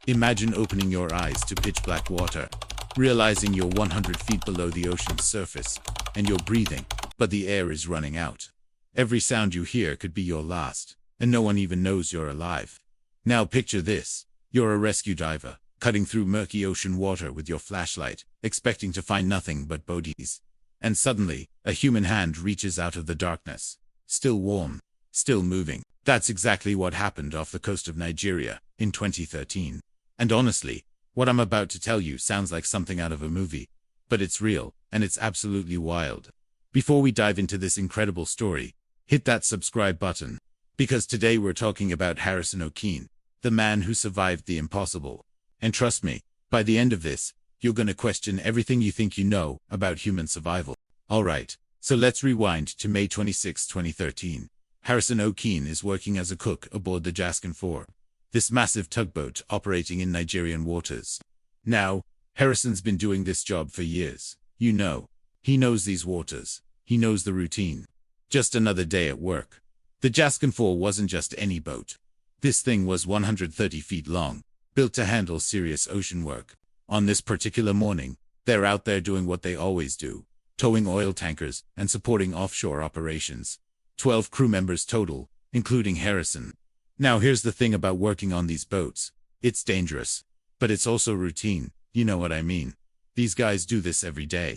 Imagine opening your eyes to pitch black water, realizing you're 100 feet below the ocean's surface, and you're breathing, but the air is running out. Every sound you hear could be your last, and no one even knows you're alive. Now picture this. You're a rescue diver, cutting through murky ocean water with your flashlight, expecting to find nothing but bodies. And suddenly, a human hand reaches out of the darkness. Still warm, still moving. That's exactly what happened off the coast of Nigeria in 2013. And honestly, what I'm about to tell you sounds like something out of a movie. But it's real, and it's absolutely wild. Before we dive into this incredible story, hit that subscribe button. Because today we're talking about Harrison Okene, the man who survived the impossible. And trust me, by the end of this, you're gonna question everything you think you know about human survival. Alright, so let's rewind to May 26, 2013. Harrison Okene is working as a cook aboard the Jaskin 4, this massive tugboat operating in Nigerian waters. Now, Harrison's been doing this job for years. You know, he knows these waters. He knows the routine. Just another day at work. The Jaskin 4 wasn't just any boat. This thing was 130 feet long, built to handle serious ocean work. On this particular morning, they're out there doing what they always do, towing oil tankers and supporting offshore operations. 12 crew members total, including Harrison. Now here's the thing about working on these boats. It's dangerous, but it's also routine. You know what I mean. These guys do this every day.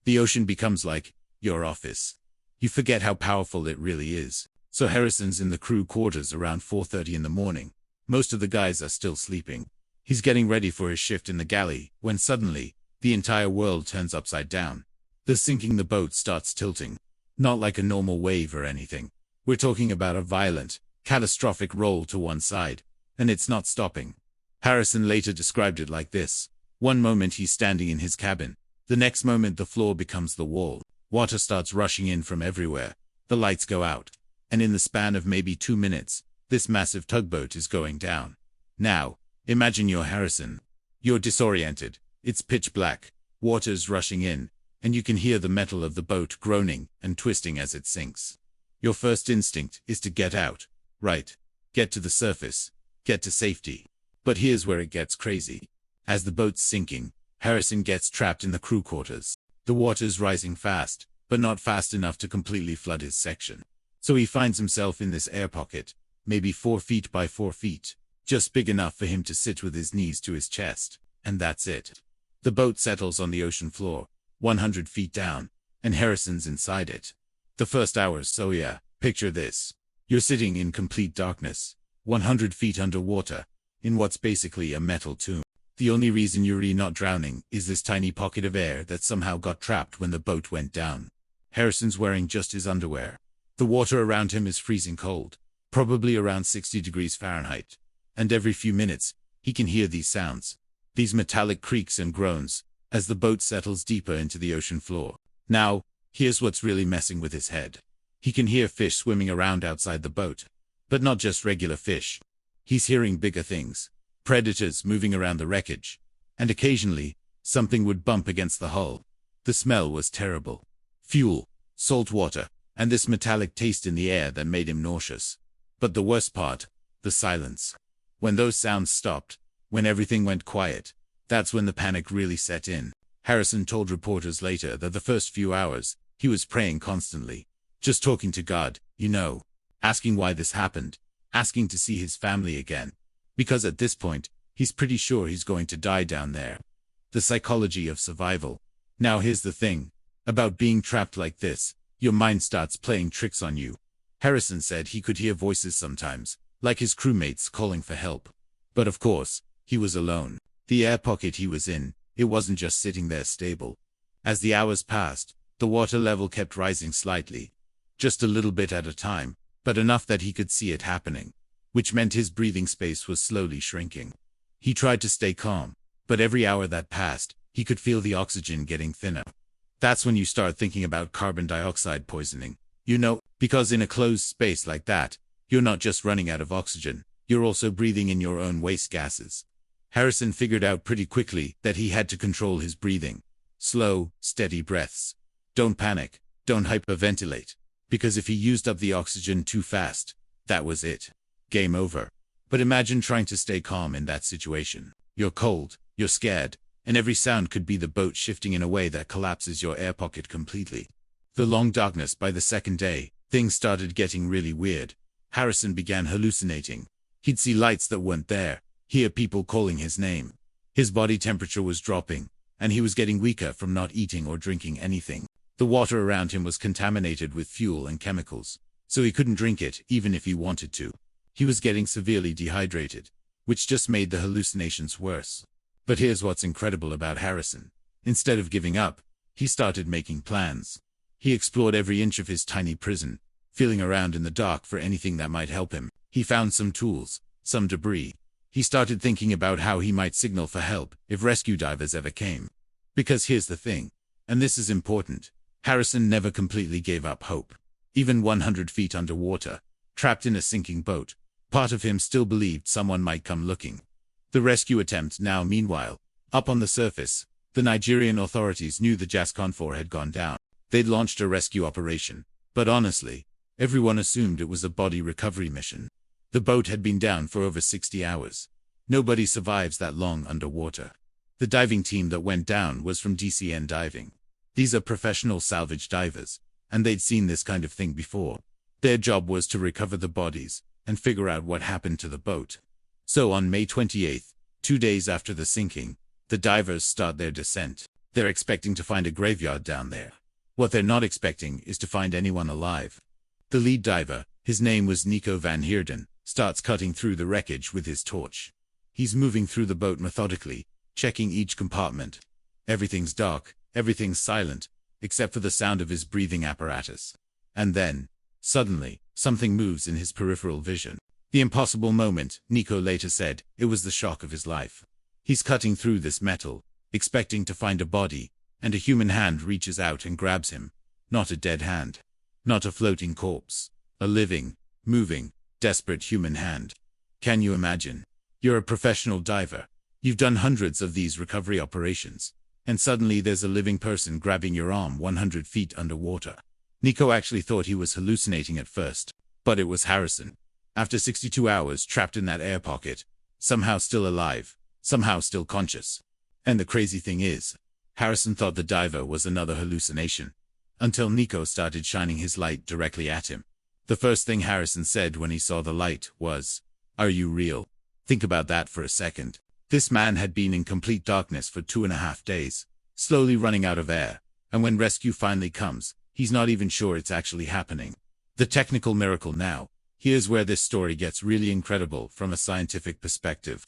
The ocean becomes like your office. You forget how powerful it really is. So Harrison's in the crew quarters around 4:30 in the morning. Most of the guys are still sleeping. He's getting ready for his shift in the galley, when suddenly, the entire world turns upside down. The sinking the boat starts tilting. Not like a normal wave or anything. We're talking about a violent, catastrophic roll to one side, and it's not stopping. Harrison later described it like this. One moment he's standing in his cabin. The next moment the floor becomes the wall. Water starts rushing in from everywhere. The lights go out. And in the span of maybe 2 minutes, this massive tugboat is going down. Now, imagine you're Harrison. You're disoriented. It's pitch black. Water's rushing in, and you can hear the metal of the boat groaning and twisting as it sinks. Your first instinct is to get out. Right. Get to the surface. Get to safety. But here's where it gets crazy. As the boat's sinking, Harrison gets trapped in the crew quarters. The water's rising fast, but not fast enough to completely flood his section. So he finds himself in this air pocket, maybe 4 feet by 4 feet, just big enough for him to sit with his knees to his chest, and that's it. The boat settles on the ocean floor, 100 feet down, and Harrison's inside it. The first hours, so yeah, picture this. You're sitting in complete darkness, 100 feet underwater, in what's basically a metal tomb. The only reason you're not drowning is this tiny pocket of air that somehow got trapped when the boat went down. Harrison's wearing just his underwear. The water around him is freezing cold, probably around 60 degrees Fahrenheit. And every few minutes, he can hear these sounds, these metallic creaks and groans, as the boat settles deeper into the ocean floor. Now, here's what's really messing with his head. He can hear fish swimming around outside the boat. But not just regular fish. He's hearing bigger things. Predators moving around the wreckage. And occasionally, something would bump against the hull. The smell was terrible. Fuel, salt water, and this metallic taste in the air that made him nauseous. But the worst part, the silence. When those sounds stopped, when everything went quiet, that's when the panic really set in. Harrison told reporters later that the first few hours, he was praying constantly. Just talking to God, you know. Asking why this happened. Asking to see his family again. Because at this point, he's pretty sure he's going to die down there. The psychology of survival. Now here's the thing. About being trapped like this, your mind starts playing tricks on you. Harrison said he could hear voices sometimes, like his crewmates calling for help. But of course, he was alone. The air pocket he was in, it wasn't just sitting there stable. As the hours passed, the water level kept rising slightly. Just a little bit at a time, but enough that he could see it happening. Which meant his breathing space was slowly shrinking. He tried to stay calm, but every hour that passed, he could feel the oxygen getting thinner. That's when you start thinking about carbon dioxide poisoning. You know, because in a closed space like that, you're not just running out of oxygen, you're also breathing in your own waste gases. Harrison figured out pretty quickly that he had to control his breathing. Slow, steady breaths. Don't panic, don't hyperventilate. Because if he used up the oxygen too fast, that was it. Game over. But imagine trying to stay calm in that situation. You're cold, you're scared, and every sound could be the boat shifting in a way that collapses your air pocket completely. The long darkness. By the second day, things started getting really weird. Harrison began hallucinating. He'd see lights that weren't there, hear people calling his name. His body temperature was dropping, and he was getting weaker from not eating or drinking anything. The water around him was contaminated with fuel and chemicals, so he couldn't drink it even if he wanted to. He was getting severely dehydrated, which just made the hallucinations worse. But here's what's incredible about Harrison. Instead of giving up, he started making plans. He explored every inch of his tiny prison, feeling around in the dark for anything that might help him. He found some tools, some debris. He started thinking about how he might signal for help if rescue divers ever came. Because here's the thing, and this is important, Harrison never completely gave up hope. Even 100 feet underwater, trapped in a sinking boat, part of him still believed someone might come looking. The rescue attempt now, meanwhile, up on the surface, the Nigerian authorities knew the Jasconfor had gone down. They'd launched a rescue operation, but honestly, everyone assumed it was a body recovery mission. The boat had been down for over 60 hours. Nobody survives that long underwater. The diving team that went down was from DCN Diving. These are professional salvage divers, and they'd seen this kind of thing before. Their job was to recover the bodies and figure out what happened to the boat. So on May 28th, 2 days after the sinking, the divers start their descent. They're expecting to find a graveyard down there. What they're not expecting is to find anyone alive. The lead diver, his name was Nico van Heerden, starts cutting through the wreckage with his torch. He's moving through the boat methodically, checking each compartment. Everything's dark, everything's silent, except for the sound of his breathing apparatus. And then, suddenly, something moves in his peripheral vision. The impossible moment, Nico later said, it was the shock of his life. He's cutting through this metal, expecting to find a body, and a human hand reaches out and grabs him. Not a dead hand. Not a floating corpse. A living, moving, desperate human hand. Can you imagine? You're a professional diver. You've done hundreds of these recovery operations, and suddenly there's a living person grabbing your arm 100 feet underwater. Nico actually thought he was hallucinating at first, but it was Harrison. After 62 hours trapped in that air pocket, somehow still alive, somehow still conscious. And the crazy thing is, Harrison thought the diver was another hallucination, until Nico started shining his light directly at him. The first thing Harrison said when he saw the light was, "Are you real?" Think about that for a second. This man had been in complete darkness for 2.5 days, slowly running out of air, and when rescue finally comes, he's not even sure it's actually happening. The technical miracle now. Here's where this story gets really incredible from a scientific perspective.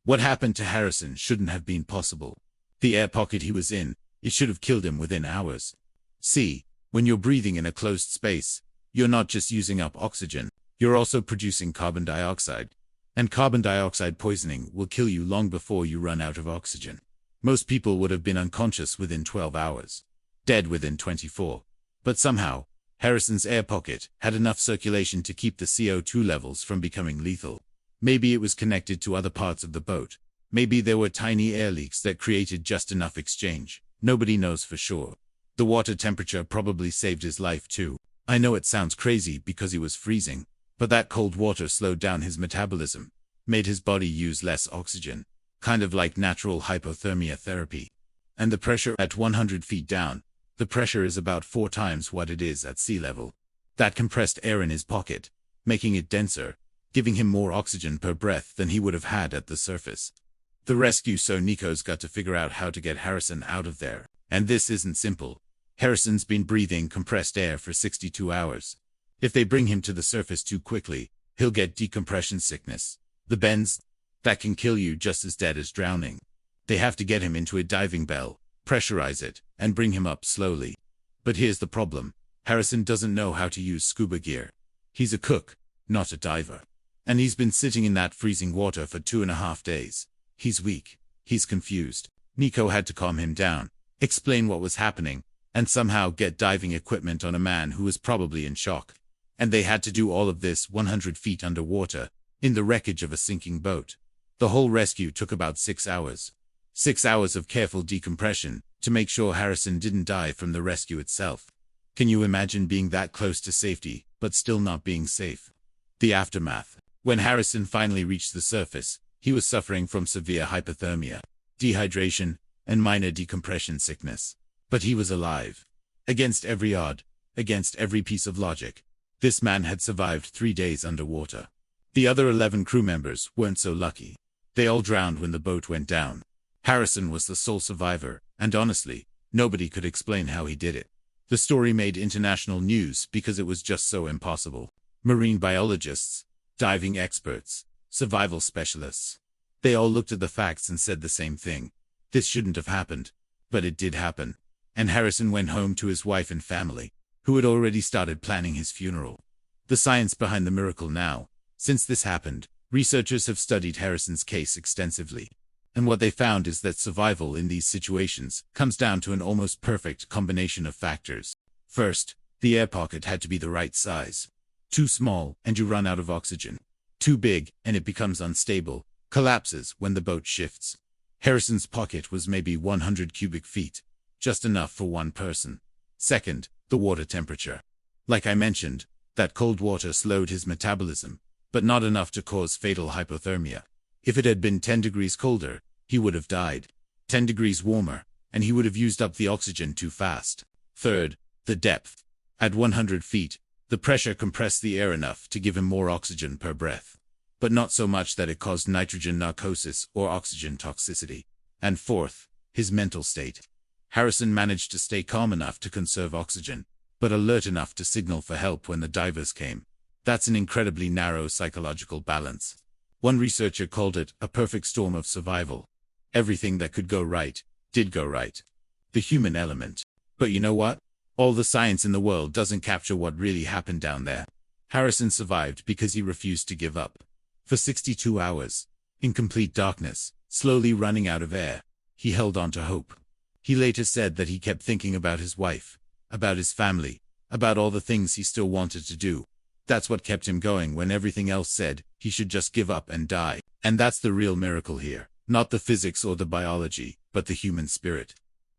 What happened to Harrison shouldn't have been possible. The air pocket he was in, it should have killed him within hours. See, when you're breathing in a closed space, you're not just using up oxygen, you're also producing carbon dioxide. And carbon dioxide poisoning will kill you long before you run out of oxygen. Most people would have been unconscious within 12 hours, dead within 24. But somehow, Harrison's air pocket had enough circulation to keep the CO2 levels from becoming lethal. Maybe it was connected to other parts of the boat. Maybe there were tiny air leaks that created just enough exchange. Nobody knows for sure. The water temperature probably saved his life too. I know it sounds crazy because he was freezing, but that cold water slowed down his metabolism, made his body use less oxygen, kind of like natural hypothermia therapy. And the pressure at 100 feet down, the pressure is about 4 times what it is at sea level. That compressed air in his pocket, making it denser, giving him more oxygen per breath than he would have had at the surface. The rescue, so Nico's got to figure out how to get Harrison out of there. And this isn't simple. Harrison's been breathing compressed air for 62 hours. If they bring him to the surface too quickly, he'll get decompression sickness. The bends, that can kill you just as dead as drowning. They have to get him into a diving bell, pressurize it, and bring him up slowly. But here's the problem. Harrison doesn't know how to use scuba gear. He's a cook, not a diver. And he's been sitting in that freezing water for 2.5 days. He's weak. He's confused. Nico had to calm him down, explain what was happening, and somehow get diving equipment on a man who was probably in shock. And they had to do all of this 100 feet underwater, in the wreckage of a sinking boat. The whole rescue took about 6 hours. 6 hours of careful decompression, to make sure Harrison didn't die from the rescue itself. Can you imagine being that close to safety, but still not being safe? The aftermath. When Harrison finally reached the surface, he was suffering from severe hypothermia, dehydration, and minor decompression sickness. But he was alive. Against every odd, against every piece of logic, this man had survived 3 days underwater. The other 11 crew members weren't so lucky. They all drowned when the boat went down. Harrison was the sole survivor, and honestly, nobody could explain how he did it. The story made international news because it was just so impossible. Marine biologists, diving experts, survival specialists. They all looked at the facts and said the same thing. This shouldn't have happened. But it did happen. And Harrison went home to his wife and family, who had already started planning his funeral. The science behind the miracle now. Since this happened, researchers have studied Harrison's case extensively. And what they found is that survival in these situations comes down to an almost perfect combination of factors. First, the air pocket had to be the right size. Too small, and you run out of oxygen. Too big, and it becomes unstable, collapses when the boat shifts. Harrison's pocket was maybe 100 cubic feet, just enough for one person. Second, the water temperature. Like I mentioned, that cold water slowed his metabolism, but not enough to cause fatal hypothermia. If it had been 10 degrees colder, he would have died. 10 degrees warmer, and he would have used up the oxygen too fast. Third, the depth. At 100 feet, the pressure compressed the air enough to give him more oxygen per breath, but not so much that it caused nitrogen narcosis or oxygen toxicity. And fourth, his mental state. Harrison managed to stay calm enough to conserve oxygen, but alert enough to signal for help when the divers came. That's an incredibly narrow psychological balance. One researcher called it a perfect storm of survival. Everything that could go right, did go right. The human element. But you know what? All the science in the world doesn't capture what really happened down there. Harrison survived because he refused to give up. For 62 hours, in complete darkness, slowly running out of air, he held on to hope. He later said that he kept thinking about his wife, about his family, about all the things he still wanted to do. That's what kept him going when everything else said he should just give up and die. And that's the real miracle here. Not the physics or the biology, but the human spirit.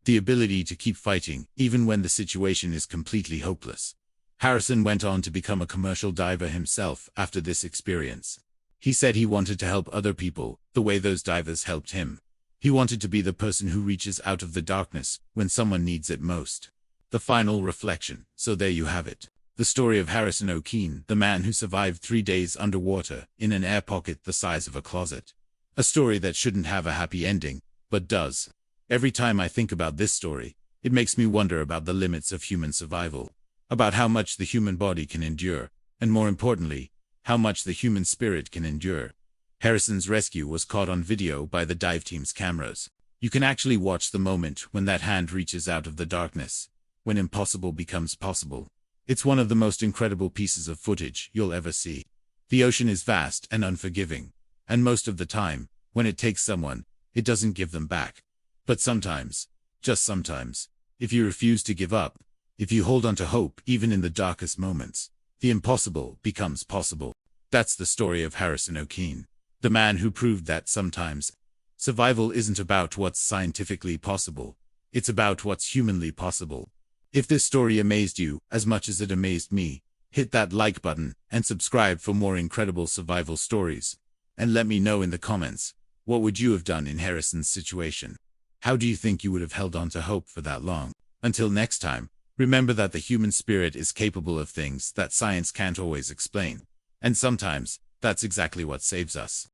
The ability to keep fighting, even when the situation is completely hopeless. Harrison went on to become a commercial diver himself after this experience. He said he wanted to help other people, the way those divers helped him. He wanted to be the person who reaches out of the darkness when someone needs it most. The final reflection. So there you have it. The story of Harrison Okene, the man who survived 3 days underwater in an air pocket the size of a closet. A story that shouldn't have a happy ending, but does. Every time I think about this story, it makes me wonder about the limits of human survival, about how much the human body can endure, and more importantly, how much the human spirit can endure. Harrison's rescue was caught on video by the dive team's cameras. You can actually watch the moment when that hand reaches out of the darkness, when impossible becomes possible. It's one of the most incredible pieces of footage you'll ever see. The ocean is vast and unforgiving, and most of the time, when it takes someone, it doesn't give them back. But sometimes, just sometimes, if you refuse to give up, if you hold on to hope even in the darkest moments, the impossible becomes possible. That's the story of Harrison Okene, the man who proved that sometimes survival isn't about what's scientifically possible, it's about what's humanly possible. If this story amazed you as much as it amazed me, hit that like button and subscribe for more incredible survival stories. And let me know in the comments, what would you have done in Harrison's situation? How do you think you would have held on to hope for that long? Until next time, remember that the human spirit is capable of things that science can't always explain. And sometimes, that's exactly what saves us.